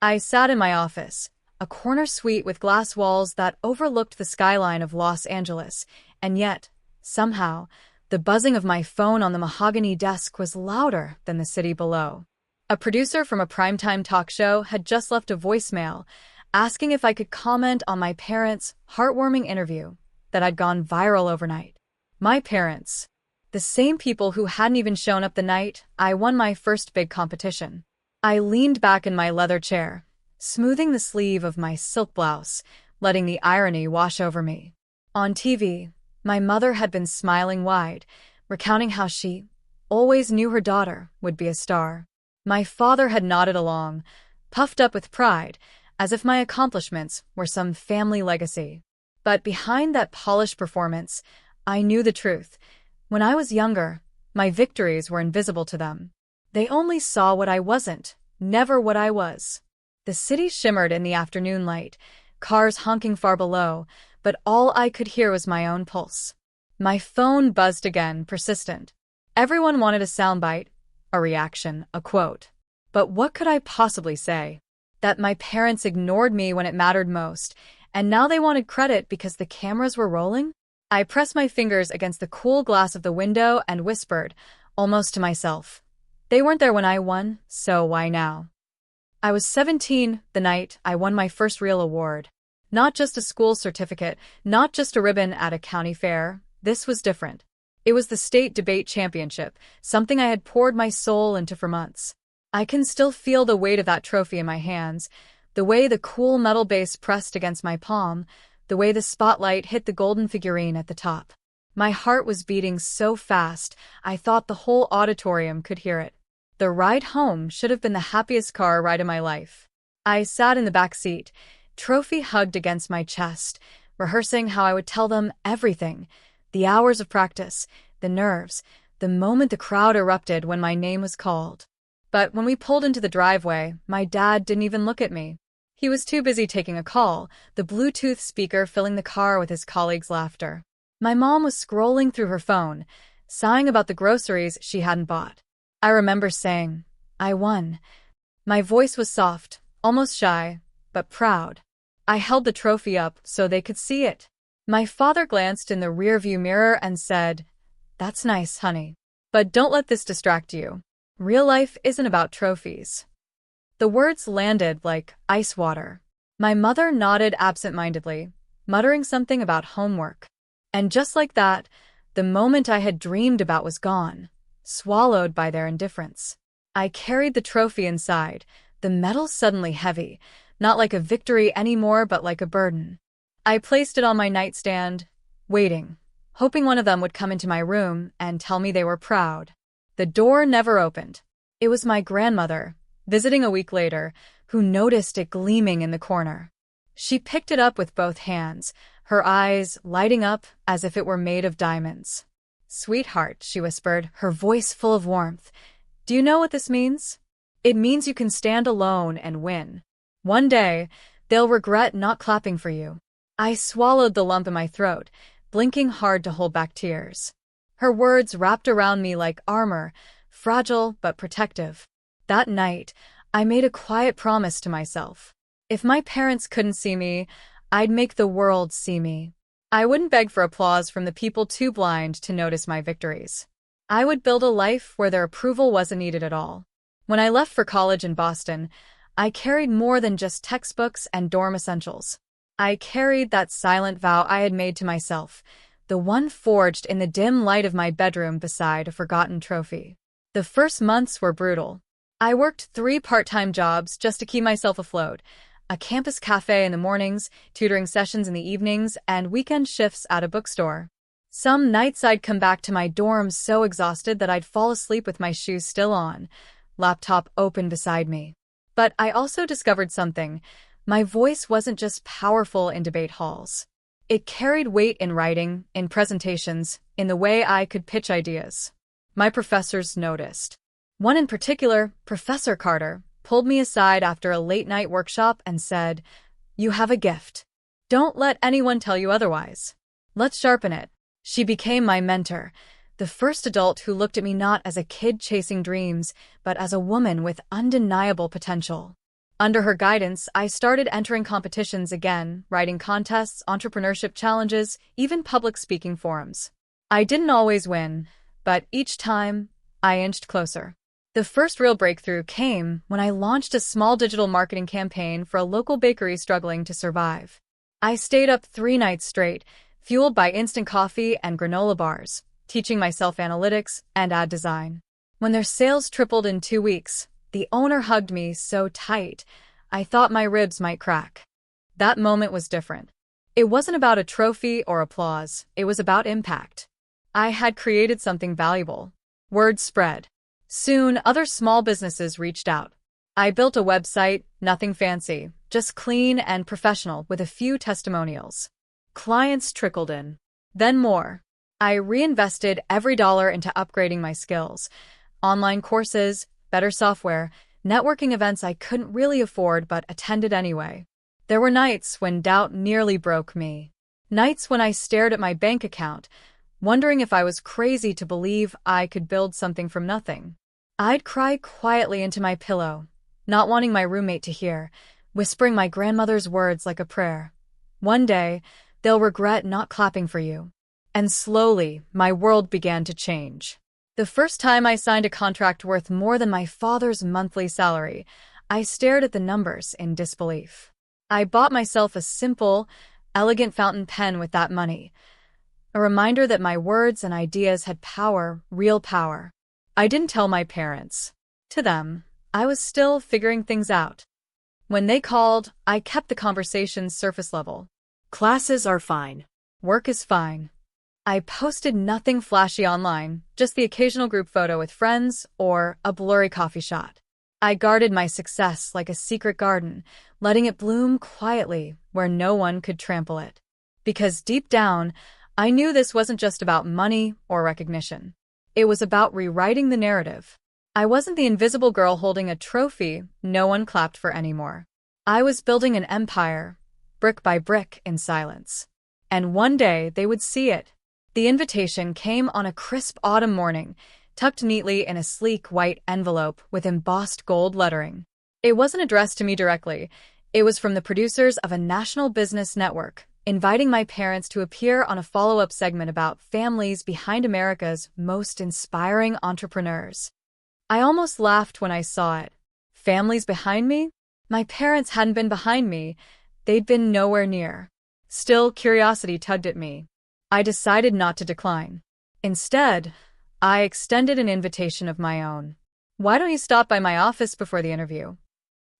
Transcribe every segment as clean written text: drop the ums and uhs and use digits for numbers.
I sat in my office, a corner suite with glass walls that overlooked the skyline of Los Angeles, and yet, somehow, the buzzing of my phone on the mahogany desk was louder than the city below. A producer from a primetime talk show had just left a voicemail asking if I could comment on my parents' heartwarming interview that had gone viral overnight. My parents, the same people who hadn't even shown up the night I won my first big competition. I leaned back in my leather chair, smoothing the sleeve of my silk blouse, letting the irony wash over me. On TV, my mother had been smiling wide, recounting how she always knew her daughter would be a star. My father had nodded along, puffed up with pride, as if my accomplishments were some family legacy. But behind that polished performance, I knew the truth. When I was younger, my victories were invisible to them. They only saw what I wasn't, never what I was. The city shimmered in the afternoon light, cars honking far below, but all I could hear was my own pulse. My phone buzzed again, persistent. Everyone wanted a soundbite, a reaction, a quote. But what could I possibly say? That my parents ignored me when it mattered most, and now they wanted credit because the cameras were rolling? I pressed my fingers against the cool glass of the window and whispered, almost to myself. They weren't there when I won, so why now? I was 17 the night I won my first real award. Not just a school certificate, not just a ribbon at a county fair. This was different. It was the state debate championship, something I had poured my soul into for months. I can still feel the weight of that trophy in my hands, the way the cool metal base pressed against my palm, the way the spotlight hit the golden figurine at the top. My heart was beating so fast, I thought the whole auditorium could hear it. The ride home should have been the happiest car ride of my life. I sat in the back seat, trophy hugged against my chest, rehearsing how I would tell them everything. The hours of practice, the nerves, the moment the crowd erupted when my name was called. But when we pulled into the driveway, my dad didn't even look at me. He was too busy taking a call, the Bluetooth speaker filling the car with his colleagues' laughter. My mom was scrolling through her phone, sighing about the groceries she hadn't bought. I remember saying, I won. My voice was soft, almost shy, but proud. I held the trophy up so they could see it. My father glanced in the rearview mirror and said, That's nice, honey. But don't let this distract you. Real life isn't about trophies. The words landed like ice water. My mother nodded absent-mindedly, muttering something about homework. And just like that, the moment I had dreamed about was gone, swallowed by their indifference. I carried the trophy inside, the metal suddenly heavy, not like a victory anymore but like a burden. I placed it on my nightstand, waiting, hoping one of them would come into my room and tell me they were proud. The door never opened. It was my grandmother, visiting a week later, who noticed it gleaming in the corner. She picked it up with both hands, her eyes lighting up as if it were made of diamonds. Sweetheart, she whispered, her voice full of warmth. Do you know what this means? It means you can stand alone and win. One day, they'll regret not clapping for you. I swallowed the lump in my throat, blinking hard to hold back tears. Her words wrapped around me like armor, fragile but protective. That night, I made a quiet promise to myself. If my parents couldn't see me, I'd make the world see me. I wouldn't beg for applause from the people too blind to notice my victories. I would build a life where their approval wasn't needed at all. When I left for college in Boston, I carried more than just textbooks and dorm essentials. I carried that silent vow I had made to myself, the one forged in the dim light of my bedroom beside a forgotten trophy. The first months were brutal. I worked 3 part-time jobs just to keep myself afloat, a campus cafe in the mornings, tutoring sessions in the evenings, and weekend shifts at a bookstore. Some nights I'd come back to my dorm so exhausted that I'd fall asleep with my shoes still on, laptop open beside me. But I also discovered something. My voice wasn't just powerful in debate halls. It carried weight in writing, in presentations, in the way I could pitch ideas. My professors noticed. One in particular, Professor Carter, pulled me aside after a late-night workshop and said, You have a gift. Don't let anyone tell you otherwise. Let's sharpen it. She became my mentor, the first adult who looked at me not as a kid chasing dreams, but as a woman with undeniable potential. Under her guidance, I started entering competitions again, writing contests, entrepreneurship challenges, even public speaking forums. I didn't always win, but each time, I inched closer. The first real breakthrough came when I launched a small digital marketing campaign for a local bakery struggling to survive. I stayed up 3 nights straight, fueled by instant coffee and granola bars, teaching myself analytics and ad design. When their sales tripled in 2 weeks, the owner hugged me so tight, I thought my ribs might crack. That moment was different. It wasn't about a trophy or applause, it was about impact. I had created something valuable. Word spread. Soon, other small businesses reached out. I built a website, nothing fancy, just clean and professional with a few testimonials. Clients trickled in. Then more. I reinvested every dollar into upgrading my skills. Online courses, better software, networking events I couldn't really afford but attended anyway. There were nights when doubt nearly broke me. Nights when I stared at my bank account, wondering if I was crazy to believe I could build something from nothing. I'd cry quietly into my pillow, not wanting my roommate to hear, whispering my grandmother's words like a prayer. One day, they'll regret not clapping for you. And slowly, my world began to change. The first time I signed a contract worth more than my father's monthly salary, I stared at the numbers in disbelief. I bought myself a simple, elegant fountain pen with that money, a reminder that my words and ideas had power, real power. I didn't tell my parents. To them, I was still figuring things out. When they called, I kept the conversation surface level. Classes are fine. Work is fine. I posted nothing flashy online, just the occasional group photo with friends or a blurry coffee shot. I guarded my success like a secret garden, letting it bloom quietly where no one could trample it. Because deep down, I knew this wasn't just about money or recognition. It was about rewriting the narrative. I wasn't the invisible girl holding a trophy no one clapped for anymore. I was building an empire, brick by brick in silence. And one day they would see it. The invitation came on a crisp autumn morning, tucked neatly in a sleek white envelope with embossed gold lettering. It wasn't addressed to me directly. It was from the producers of a national business network, inviting my parents to appear on a follow-up segment about families behind America's most inspiring entrepreneurs. I almost laughed when I saw it. Families behind me? My parents hadn't been behind me. They'd been nowhere near. Still, curiosity tugged at me. I decided not to decline. Instead, I extended an invitation of my own. Why don't you stop by my office before the interview?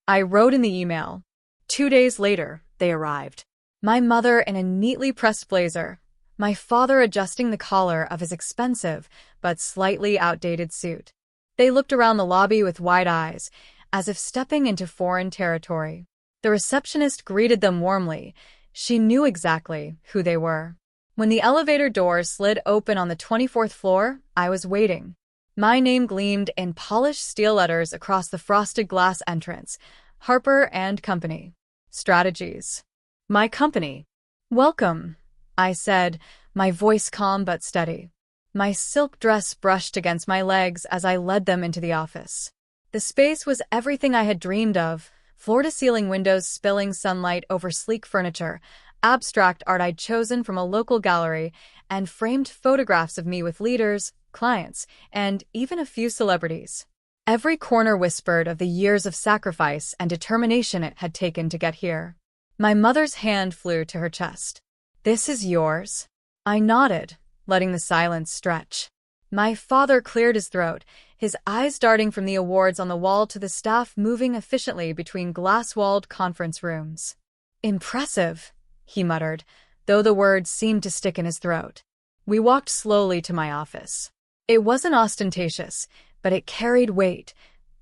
I wrote in the email. 2 days later, they arrived. My mother in a neatly pressed blazer, my father adjusting the collar of his expensive but slightly outdated suit. They looked around the lobby with wide eyes, as if stepping into foreign territory. The receptionist greeted them warmly. She knew exactly who they were. When the elevator doors slid open on the 24th floor, I was waiting. My name gleamed in polished steel letters across the frosted glass entrance. Harper and Company. Strategies. My company. Welcome, I said, my voice calm but steady. My silk dress brushed against my legs as I led them into the office. The space was everything I had dreamed of, floor-to-ceiling windows spilling sunlight over sleek furniture, abstract art I'd chosen from a local gallery, and framed photographs of me with leaders, clients, and even a few celebrities. Every corner whispered of the years of sacrifice and determination it had taken to get here. My mother's hand flew to her chest. This is yours? I nodded, letting the silence stretch. My father cleared his throat, his eyes darting from the awards on the wall to the staff moving efficiently between glass-walled conference rooms. Impressive, he muttered, though the words seemed to stick in his throat. We walked slowly to my office. It wasn't ostentatious, but it carried weight.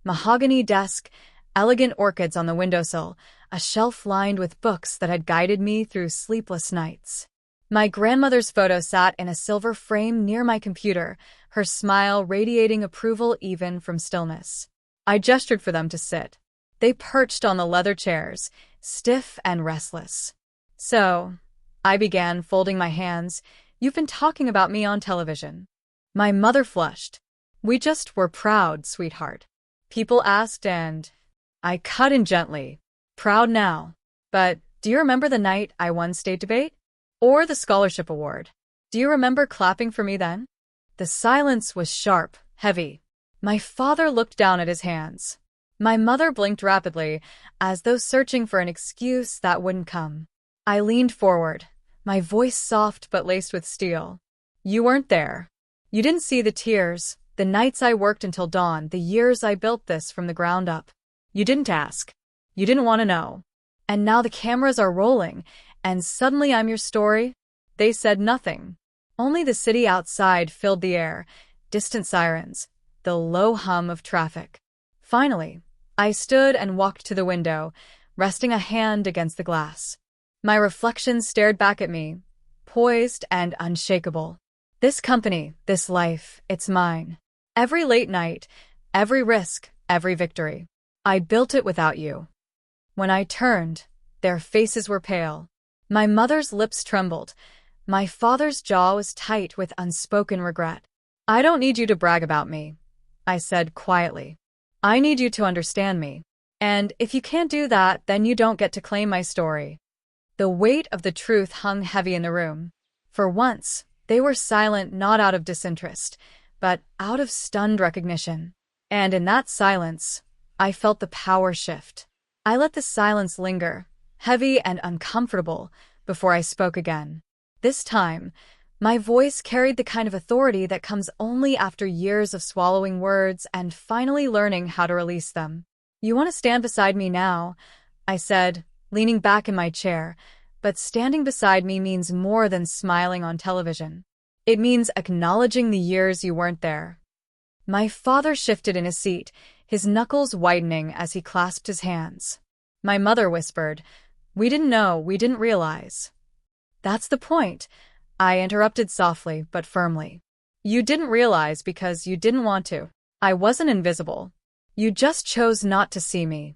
Mahogany desk, elegant orchids on the windowsill, a shelf lined with books that had guided me through sleepless nights. My grandmother's photo sat in a silver frame near my computer, her smile radiating approval even from stillness. I gestured for them to sit. They perched on the leather chairs, stiff and restless. So, I began, folding my hands, you've been talking about me on television. My mother flushed. We just were proud, sweetheart. People asked and I cut in gently. Proud now. But do you remember the night I won state debate? Or the scholarship award? Do you remember clapping for me then? The silence was sharp, heavy. My father looked down at his hands. My mother blinked rapidly, as though searching for an excuse that wouldn't come. I leaned forward, my voice soft but laced with steel. You weren't there. You didn't see the tears, the nights I worked until dawn, the years I built this from the ground up. You didn't ask. You didn't want to know. And now the cameras are rolling, and suddenly I'm your story? They said nothing. Only the city outside filled the air, distant sirens, the low hum of traffic. Finally, I stood and walked to the window, resting a hand against the glass. My reflection stared back at me, poised and unshakable. This company, this life, it's mine. Every late night, every risk, every victory. I built it without you. When I turned, their faces were pale. My mother's lips trembled. My father's jaw was tight with unspoken regret. I don't need you to brag about me, I said quietly. I need you to understand me. And if you can't do that, then you don't get to claim my story. The weight of the truth hung heavy in the room. For once, they were silent not out of disinterest, but out of stunned recognition. And in that silence, I felt the power shift. I let the silence linger, heavy and uncomfortable, before I spoke again. This time, my voice carried the kind of authority that comes only after years of swallowing words and finally learning how to release them. You want to stand beside me now, I said, leaning back in my chair, but standing beside me means more than smiling on television. It means acknowledging the years you weren't there. My father shifted in his seat, his knuckles whitening as he clasped his hands. My mother whispered, "We didn't know, we didn't realize." That's the point, I interrupted softly but firmly. You didn't realize because you didn't want to. I wasn't invisible. You just chose not to see me.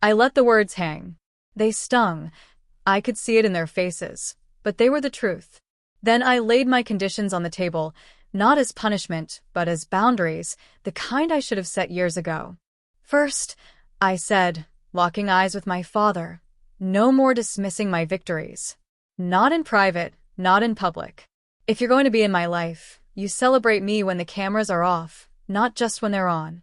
I let the words hang. They stung. I could see it in their faces, but they were the truth. Then I laid my conditions on the table, not as punishment, but as boundaries, the kind I should have set years ago. First, I said, locking eyes with my father, no more dismissing my victories. Not in private, not in public. If you're going to be in my life, you celebrate me when the cameras are off, not just when they're on.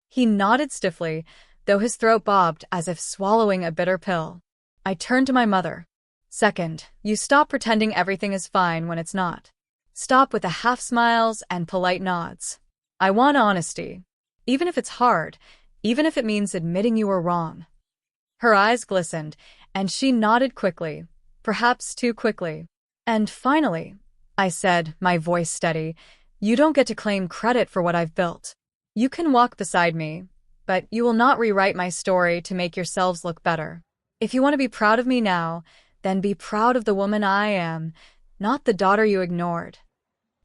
He nodded stiffly, though his throat bobbed as if swallowing a bitter pill. I turned to my mother. Second, you stop pretending everything is fine when it's not. Stop with the half-smiles and polite nods. I want honesty. Even if it's hard, even if it means admitting you were wrong. Her eyes glistened, and she nodded quickly, perhaps too quickly. And finally, I said, my voice steady, you don't get to claim credit for what I've built. You can walk beside me, but you will not rewrite my story to make yourselves look better. If you want to be proud of me now, then be proud of the woman I am, not the daughter you ignored.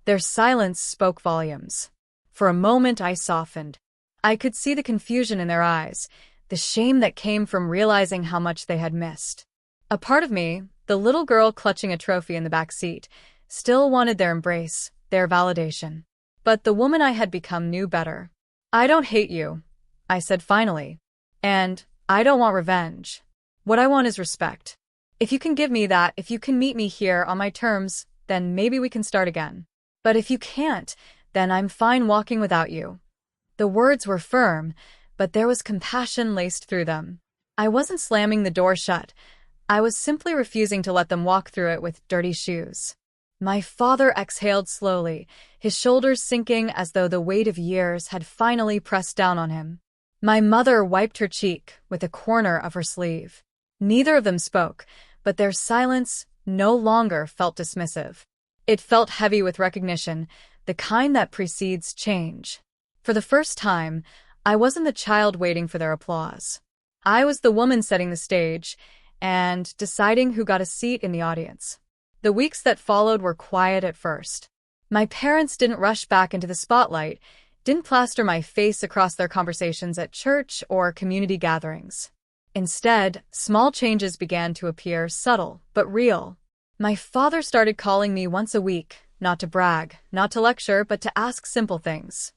Their silence spoke volumes. For a moment I softened. I could see the confusion in their eyes, the shame that came from realizing how much they had missed. A part of me, the little girl clutching a trophy in the back seat, still wanted their embrace, their validation. But the woman I had become knew better. I don't hate you, I said finally. And I don't want revenge. What I want is respect. If you can give me that, if you can meet me here on my terms, then maybe we can start again. But if you can't, then I'm fine walking without you. The words were firm, but there was compassion laced through them. I wasn't slamming the door shut. I was simply refusing to let them walk through it with dirty shoes. My father exhaled slowly, his shoulders sinking as though the weight of years had finally pressed down on him. My mother wiped her cheek with a corner of her sleeve. Neither of them spoke, but their silence no longer felt dismissive. It felt heavy with recognition, the kind that precedes change. For the first time, I wasn't the child waiting for their applause. I was the woman setting the stage and deciding who got a seat in the audience. The weeks that followed were quiet at first. My parents didn't rush back into the spotlight, didn't plaster my face across their conversations at church or community gatherings. Instead, small changes began to appear, subtle but real. My father started calling me once a week, not to brag, not to lecture, but to ask simple things.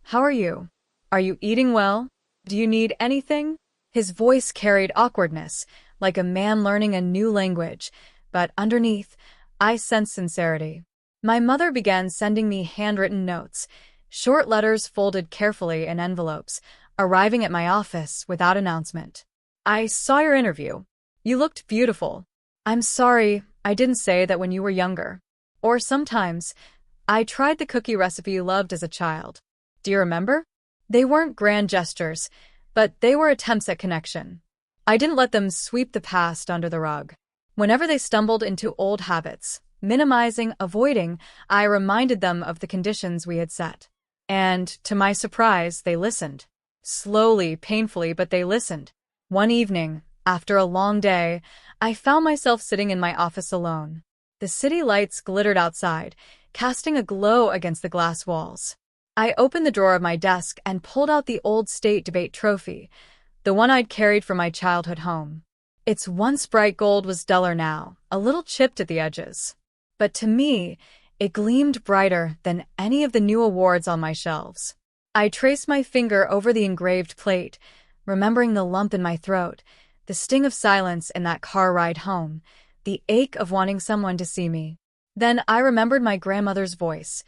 How are you? Are you eating well? Do you need anything? His voice carried awkwardness, like a man learning a new language, but underneath, I sensed sincerity. My mother began sending me handwritten notes, short letters folded carefully in envelopes, arriving at my office without announcement. "I saw your interview. You looked beautiful. I'm sorry I didn't say that when you were younger." Or sometimes, "I tried the cookie recipe you loved as a child. Do you remember?" They weren't grand gestures, but they were attempts at connection. I didn't let them sweep the past under the rug. Whenever they stumbled into old habits, minimizing, avoiding, I reminded them of the conditions we had set. And, to my surprise, they listened. Slowly, painfully, but they listened. One evening, after a long day, I found myself sitting in my office alone. The city lights glittered outside, casting a glow against the glass walls. I opened the drawer of my desk and pulled out the old state debate trophy, the one I'd carried from my childhood home. Its once bright gold was duller now, a little chipped at the edges. But to me, it gleamed brighter than any of the new awards on my shelves. I traced my finger over the engraved plate, remembering the lump in my throat, the sting of silence in that car ride home, the ache of wanting someone to see me. Then I remembered my grandmother's voice.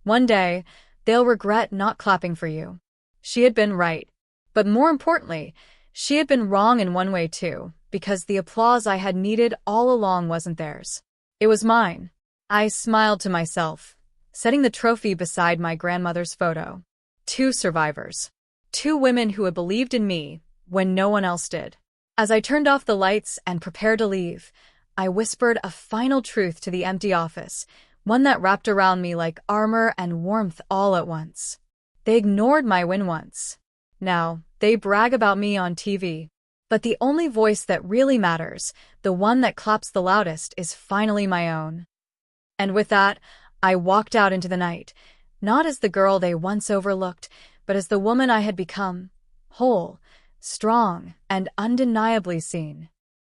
"One day, they'll regret not clapping for you." She had been right. But more importantly, she had been wrong in one way too, because the applause I had needed all along wasn't theirs. It was mine. I smiled to myself, setting the trophy beside my grandmother's photo. Two survivors. Two women who had believed in me when no one else did. As I turned off the lights and prepared to leave, I whispered a final truth to the empty office, one that wrapped around me like armor and warmth all at once. They ignored my win once. Now, they brag about me on TV. But the only voice that really matters, the one that claps the loudest, is finally my own. And with that, I walked out into the night, not as the girl they once overlooked, but as the woman I had become, whole, strong, and undeniably seen.